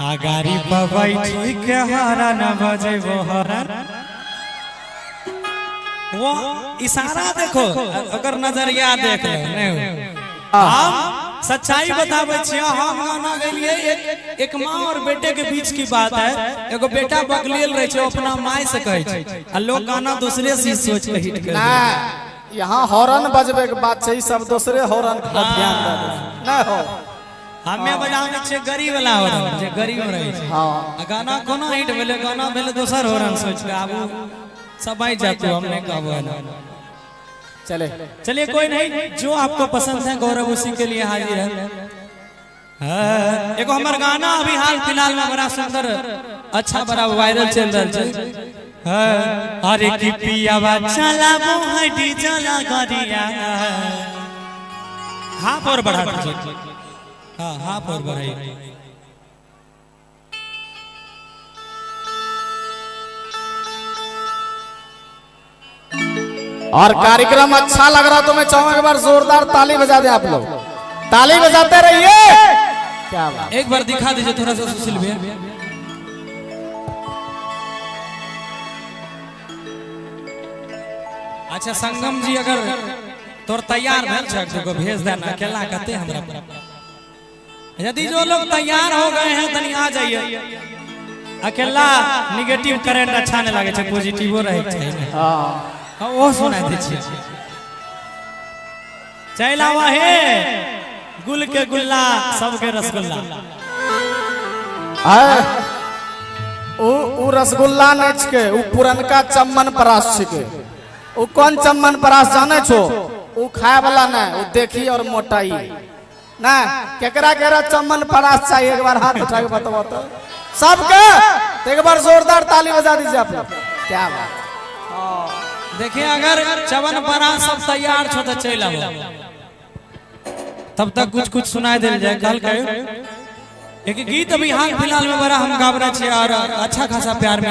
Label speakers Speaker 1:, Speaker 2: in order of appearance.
Speaker 1: आगारी पर बैठी के हरा न बजे वो हरन। वो इशारा देखो, अगर नजरिया देख ले हम सच्चाई बताबे छियै। हम गाना गेलिए एक माँ और बेटे के बीच की बात है। एगो बेटा बगलेल रहे छै, अपना माय से कहे छै, आ लोग गाना दूसरे से सोच के हिट कर
Speaker 2: ना। यहाँ हॉर्न बजबे के बात छै, सब दूसरे हॉर्न पर ध्यान दे ना हो।
Speaker 1: हमें बजाने छे गरीब वाला हॉर्न, जे गरीब रहे छै। हां गाना कोना हिट भेले, गाना भेले दोसर हॉर्न सोच के आबू सब आई जातो। हमने कहबो है ना, चलिए कोई नहीं, जो आपको पसंद है गौरव उसी के लिए हाजिर है। एक हमार गाना अभी हाल फिलहाल में बड़ा सुंदर अच्छा बड़ा वायरल चल रहा है। अरे की पियावा चला मोहडी चला गरिया। हां पर बढ़ा दीजिए। हां हां पर बढ़ाइए।
Speaker 2: और कार्यक्रम अच्छा लग रहा तो मैं चाहूंगा एक बार जोरदार ताली बजा दे। आप लोग ताली बजाते रहिए। क्या बात,
Speaker 1: एक बार दिखा दीजिए थोड़ा सा सुशील भैया। अच्छा संगम जी, अगर तोर तैयार भेल छ तो भेज देना, अकेला कहते हमरा। यदि जो लोग तैयार हो गए हैं तनी आ जाइए। अकेला नेगेटिव करंट अच्छा नहीं लगे छै, पॉजिटिव रहे छै। हां वो सुना दे छी। चल आवा हे गुल के गुल्ला सबके रसगुल्ला।
Speaker 2: उ रसगुल्ला नहीं छके, उ पुरनका चम्मन परास छके। उ कौन चम्मन परास जाने छो? उ खाए वाला ना, उ देखी और मोटाई ना। केकरा केकरा चम्मन परास चाहिए एक बार हाथ उठा के बताओ तो सबके। तो एक बार जोरदार ताली बजा दीजिए आप लोग। क्या बात।
Speaker 1: देखिए अगर चवन परास सब तैयार छो तो चल आओ, तब तक कुछ कुछ सुनाई दे जाए। कल के एक गीत अभी हाल फिलहाल में बड़ा हम गाब रहे छे और अच्छा खासा प्यार में